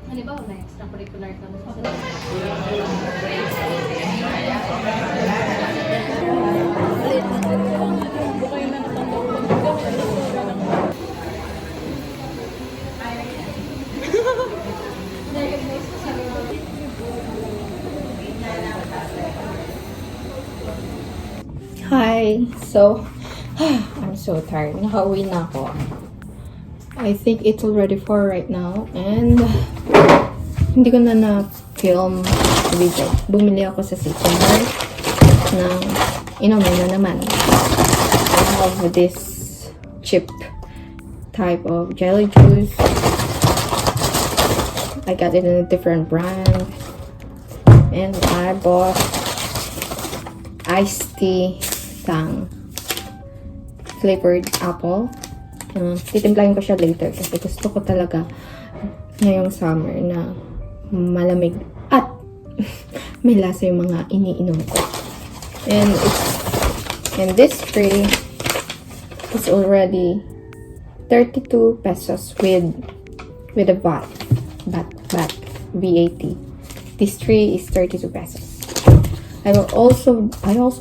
halimbawa na extracurricular ka mo sa Hi! So, I'm so tired. Nakauwi na ako. I think it's already 4 right now. And, hindi ko na na-film video. Bumili ako sa City Mart ng inumin na naman. I have this cheap type of jelly juice. I got it in a different brand. And I bought iced tea tang flavored apple. Titimplahin ko siya later kasi gusto ko talaga ngayong summer na malamig at may lasa yung mga iniinom ko. And this tree is already 32 pesos with a VAT. This tree is 32 pesos. I also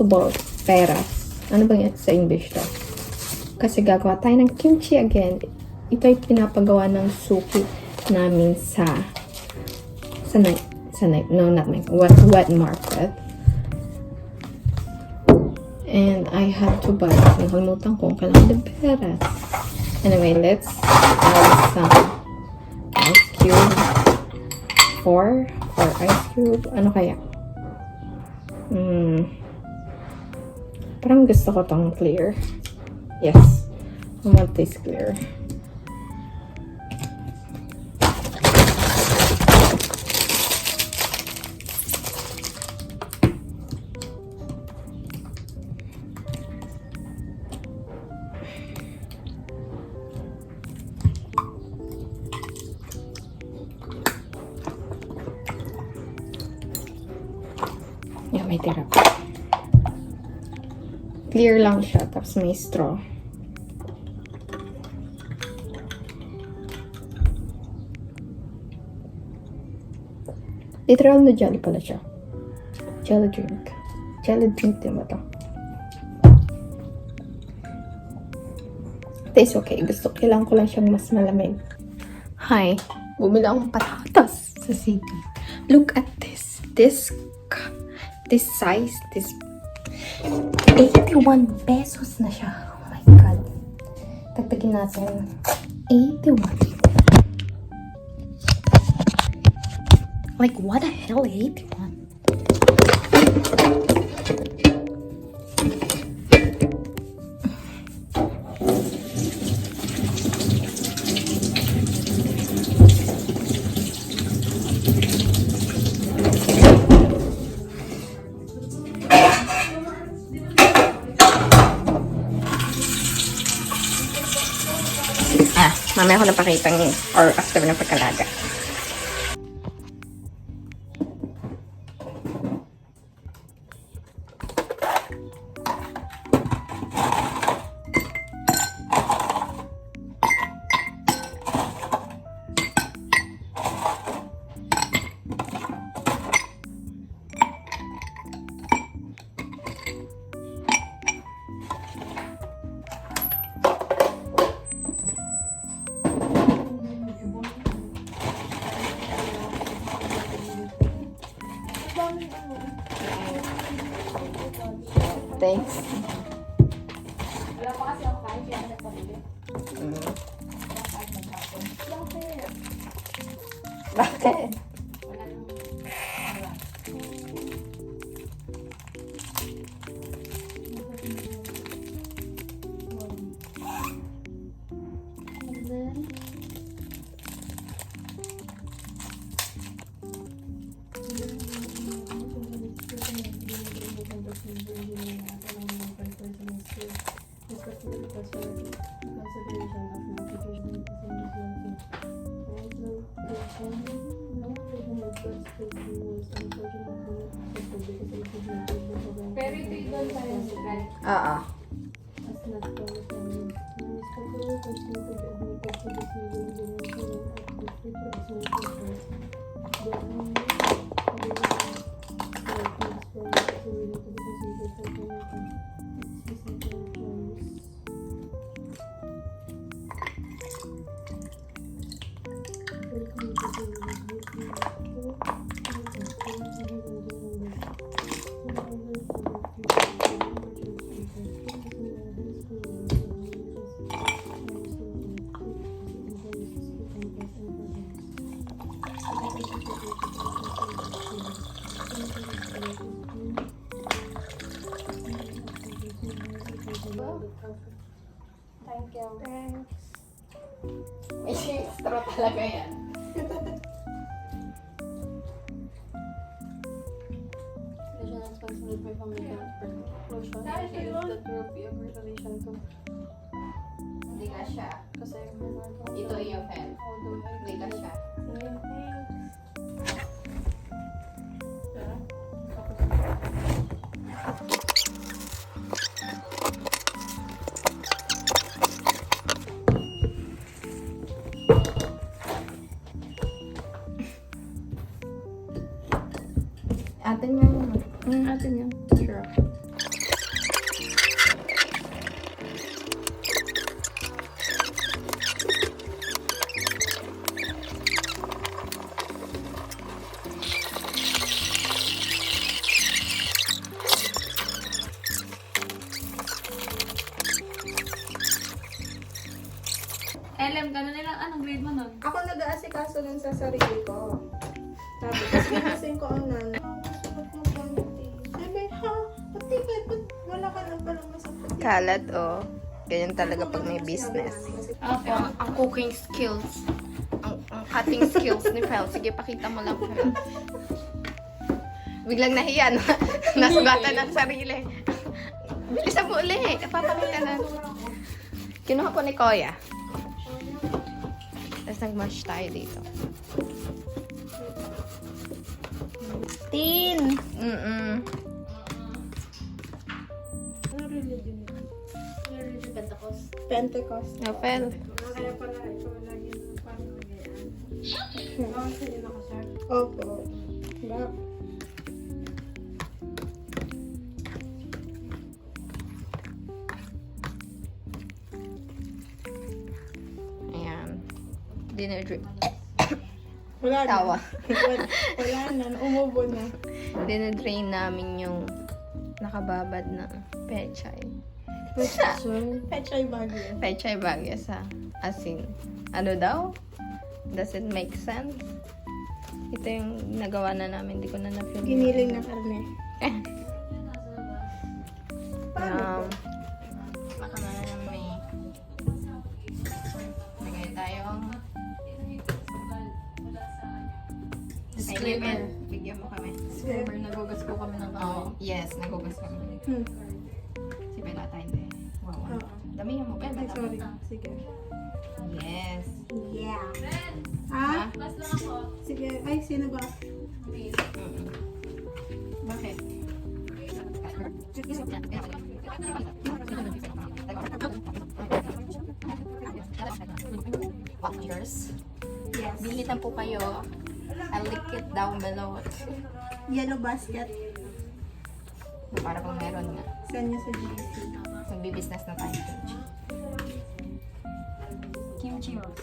bought peras. Ano bang sa English to? Kasi gagawa tayo ng kimchi again. Ito ay pinapagawa ng suki namin sa night. No, not night. Wet market. And I have to buy. Nakalimutan ko kailangan ng peras. Anyway, let's add some ice cube. 4 ice cube. Ano kaya? Parang gusto ko tong clear. Yes. I want this clear. Yeah, may tira pa. Clear lang siya, tapos may straw. Literal na jelly pala siya. Jelly drink. Jelly drink din ba ito? Tastes okay. Kailangan ko lang siyang mas malamig. Hi. Bumili akong patatas sa city. Look at this. This size. This 81 pesos na siya. Oh my God. Tagtagin natin. 81. Like, what the hell? 81? Mamaya ko napakita or after ng pagkalaga. Thanks. Wala pa kasi ako kain, kaya nagpapili. Bakit? Pero ito yung tayo sa Oo. Thank you. Thanks. May extra talaga yan. National responsibility for family closure. That will be a great relation to. Hindi ka siya. Kasi Ito yung pen. although Hindi ka siya. Atin nga yun. Atin yan. Sure. LM, gano'n nila. Anong grade mo nun? Ako nag-aasikaso nun sa sarili ko. Sabi, tapos ginasing ko ang nanay. Suot mo ganti. Sabi, ha? Pati ka, ba't wala ka na palang masakit? Kalat, oh. Ganyan talaga pag may business. Ang cooking skills. Ang cutting skills ni Fel. Sige, pakita mo lang, Fel. Biglang nahiya, no? Nasugatan ng sarili. Bilisan mo ulit. Papakita na. Kinuha ko ni Koya. Tapos nag-match tayo dito. Teen! Ano religion yun? Ano religion Pentecost? Pentecost. Fel. Kaya pala ikaw lagi ng parang nagyayaan. Bawal sa'yo nakasar. Opo. Ba? Ayan. Dinner drink. Wala na. Tawa. Wala na. Umubo na. Dinadrain namin yung nakababad na pechay. Pechay Baguio. Pechay bagya sa asin. Ano daw? Does it make sense? Ito yung nagawa na namin. Hindi ko na na-film. Giniling na karne. Baka na may nagay tayong Disclaimer. Bigyan mo kami. Disclaimer, nagugas po kami ng Oh, yes. Nagugas kami. Si Bella tayo din. Wow. Oo. Damihan mo, Bella. Ay, sorry. Sige. Yes. Yeah. Ah? Last lang ako. Sige. Ay, sino ba? Bakit? Watchers. Yes. Bilitan po kayo. I'll link it down below. Yellow basket. Para kung meron nga. Send nyo sa GC. Magbi-business na tayo. Kimchi rolls.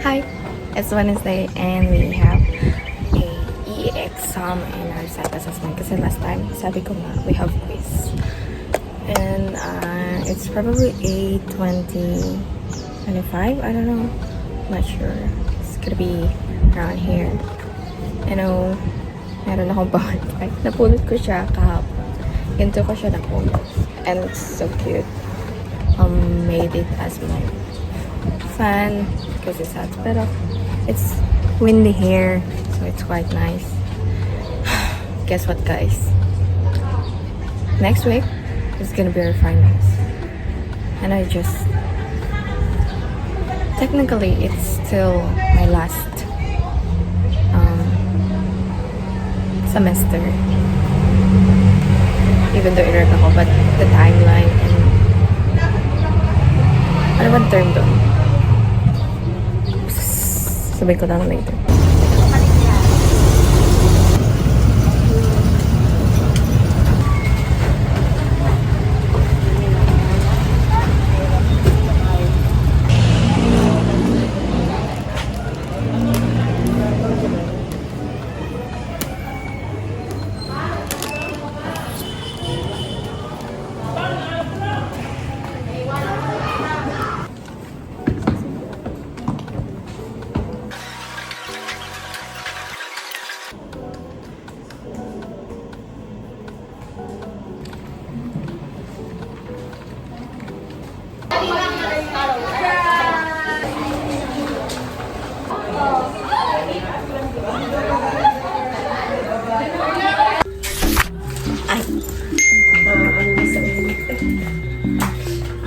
Hi, it's Wednesday and we have a e-exam in our SAT assessment kasi last time, sabi ko nga, we have quiz. And it's probably 8:20, 25, I don't know. Not sure. It's gonna be around here. You know, meron akong bawat. Napulot ko siya kahapon. Ganito ko siya napulot. And it's so cute. Made it as my fan because it's hot, pero it's windy here, so it's quite nice. Guess what, guys? next week is gonna be our finals. And I just... Technically, it's still my last semester. Even though in-rep ako, but the timeline and... Ano bang term doon? Sabihin ko na later.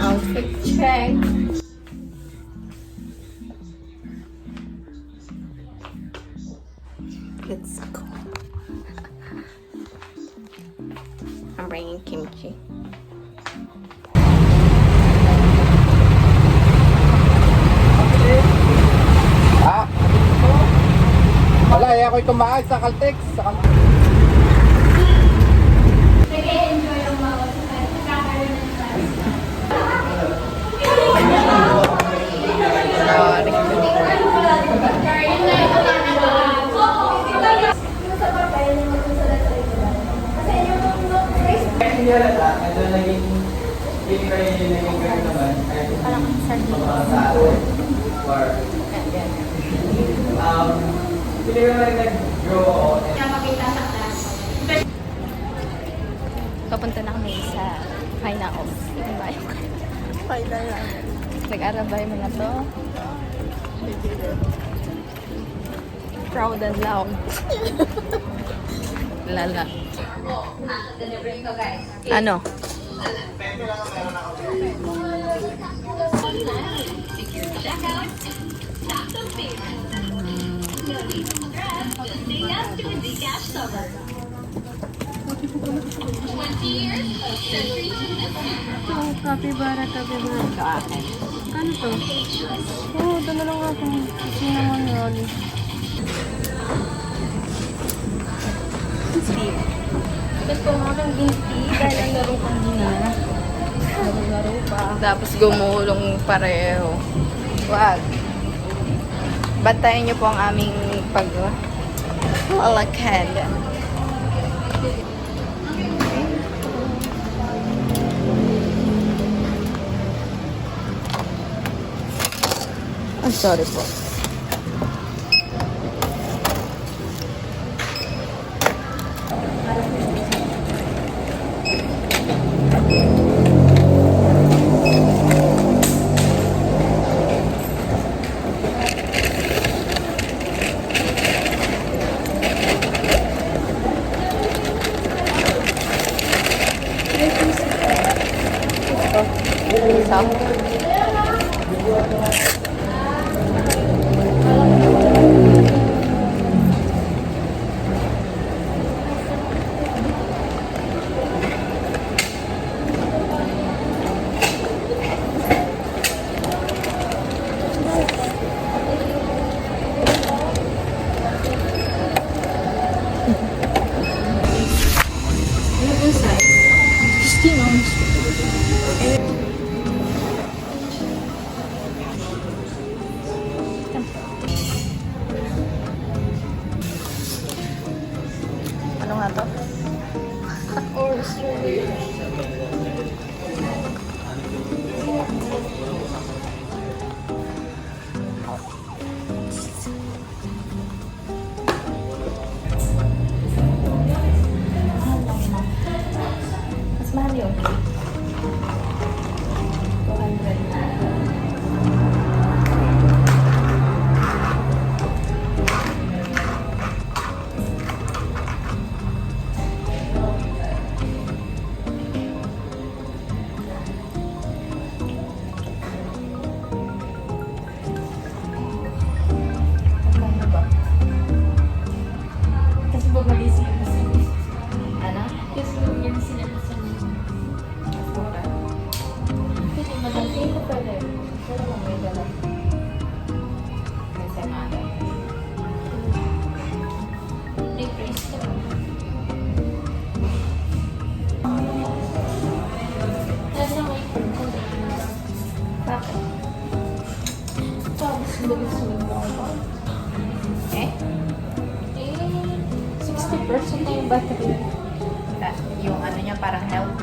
Outfit check. Let's go. I'm bringing kimchi. Wala, ako'y kumain sa Caltex. Papunta na kami sa finals. Final lang. Nag-arabay mo na to. Proud and loud. Lala. Ano? Capybara. Ano to? Oo, dala lang ako. Cinnamon roll. Ito nga kang ginti dahil ang laro kang ginara. Laro pa. Tapos gumulong pareho. Wag. Bantayan niyo po ang aming pag-lalakad. I'm sorry po. Ano nga to? Mas mahal yun. 200. bilis sumigaw pa. Eh? 60% na yung battery. Yung ano niya parang health.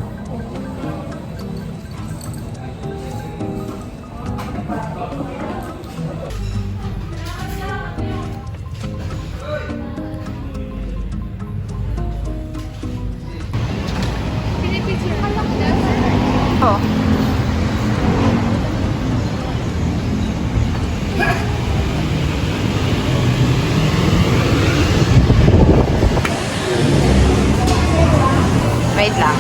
Oh. Wait lang.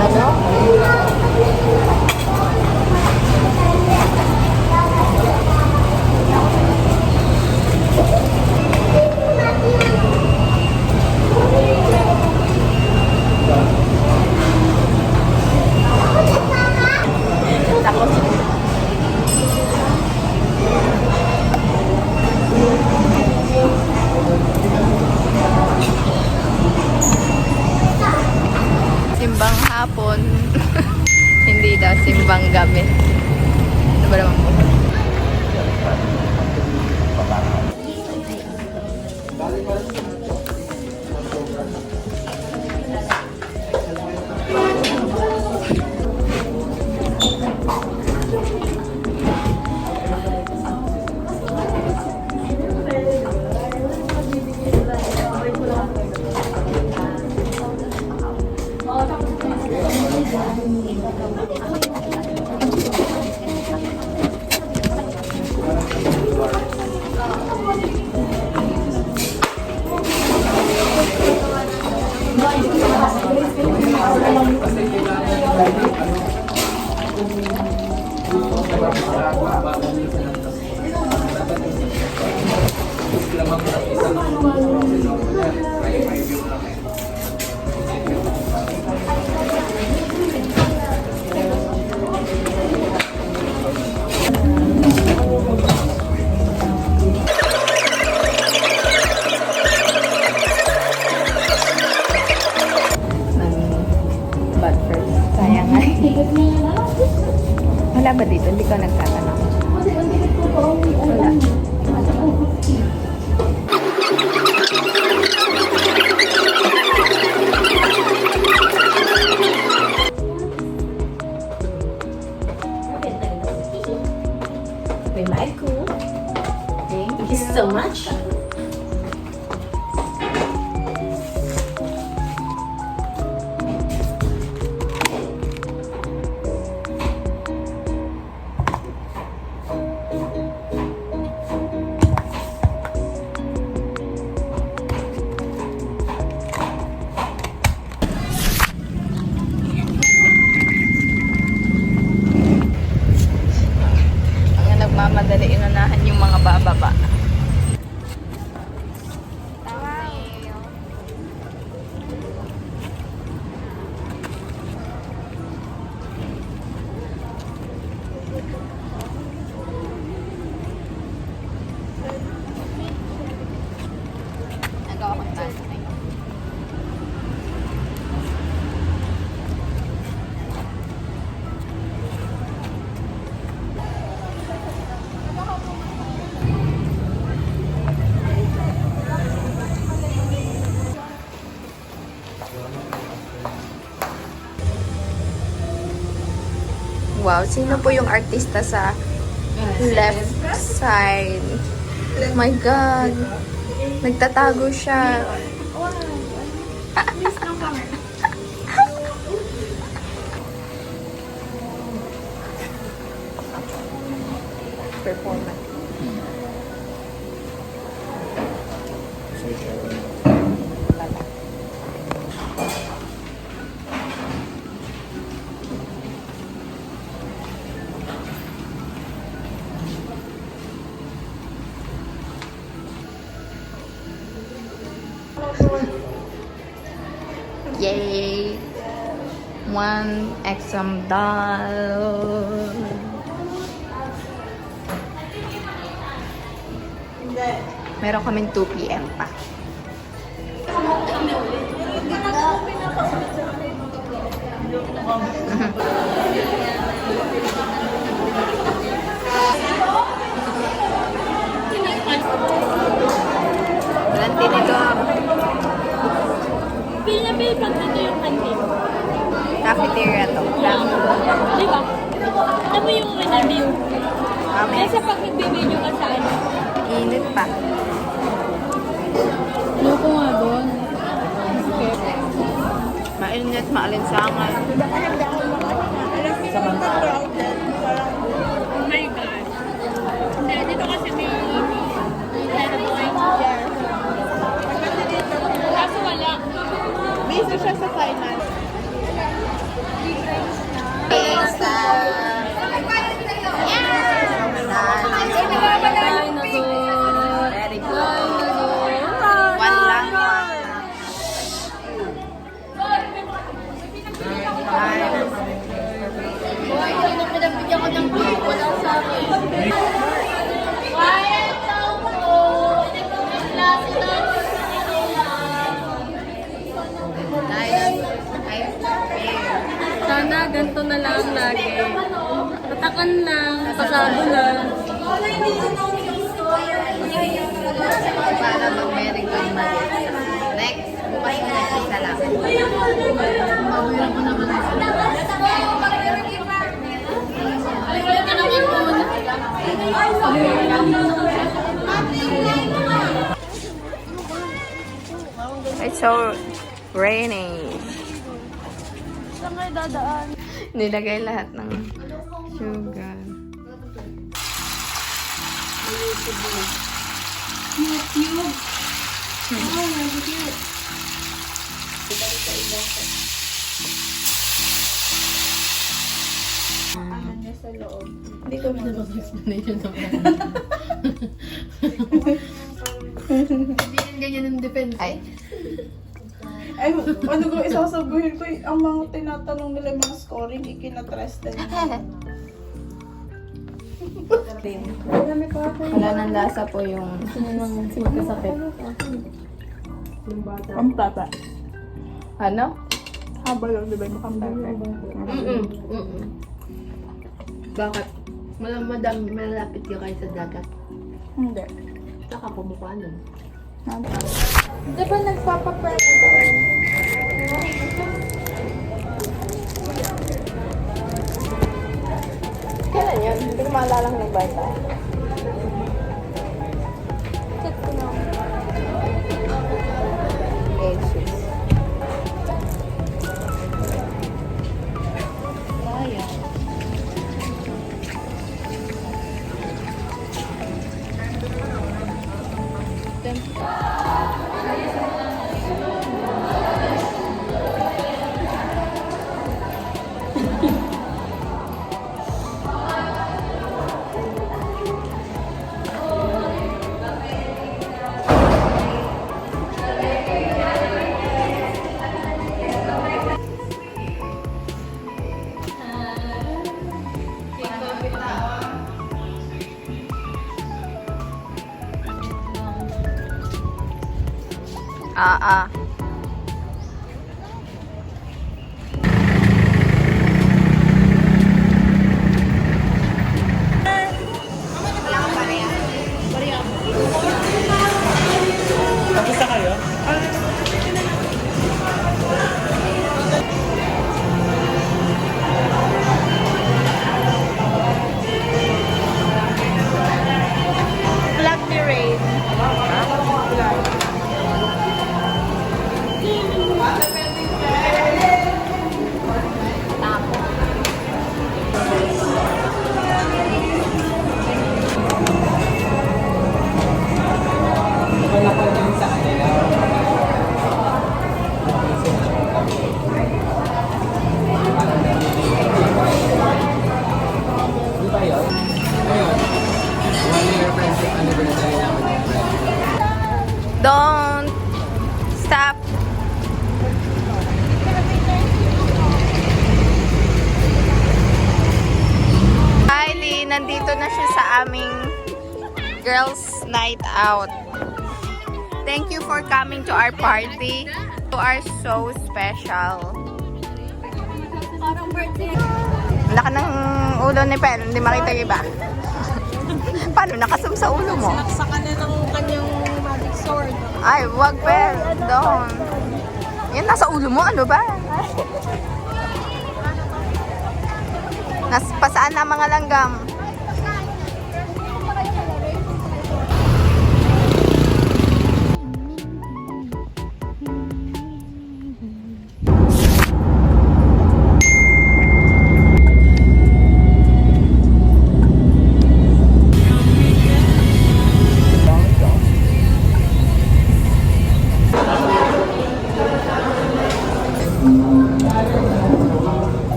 Ano? Tapos, simbang hapon. Hindi daw simbang gabi. Ano ba naman po? But first, sayang nga. Wala ba dito? Hindi ko nagtatanong. Wala. We like you. Thank you so much. Ang nagmamadali, inunahan yung mga bababa. Nagawa ko tayo. Wow, sino po yung artista sa left side? My God. Nagtatago siya. Performance. Yay! One exam doll. Meron kaming 2 PM pa. na feel pag dito yung canteen? Cafeteria to. Di ba? Alam mo yung view? Amen. Kasi pag nagbibideo ka sa ano? Init pa. Loko nga doon. Mainit, maalinsangan. Oh my gosh. Hindi, dito kasi may point. Kaso wala. Busy siya sa finance. Very good. One lang. Hoy, sino pinagbigyan ko ng cake? Wala sa akin. Quiet daw po. Klase daw. Sana ganito na lang lagi. Patakan lang, pasado lang. Para mag-very good na. Next, bukas na isa lang. It's so rainy. Saan kayo dadaan? Nilagay lahat ng sugar. Ano niya sa loob. Hindi ko Hindi yan ganyan ang defense. Ay, Ay, ano ko isasabihin ko, ang mga tinatanong nila yung mga scoring, ikinatrust din. wala nang lasa po yung Magkasakit. Ang tata. ano? Haba lang, di ba yung makambata? Bakit? Malapit ka kayo sa dagat. Hindi. Saka pumukha nun. Di ba nagpapaper na doon? Kailan yun? Hindi ko maalala kung nag-buy tayo. Check ko na. Ages. Ah. Tapos na kayo? Flag the rain. Wala ko din sa kanila. Di ba yun? Ayun. 1 year friendship anniversary namin. Don't stop. Kylie, nandito na siya sa aming girls' night out. Thank you for coming to our party. You are so special. Parang birthday. Laka ng ulo ni Pen, hindi makita yung iba. Paano nakasum sa ulo mo? Sa kanya ng kanyang magic sword. Ay, wag Pen. Doon. Yan, nasa ulo mo. Ano ba? Pasaan na mga langgam.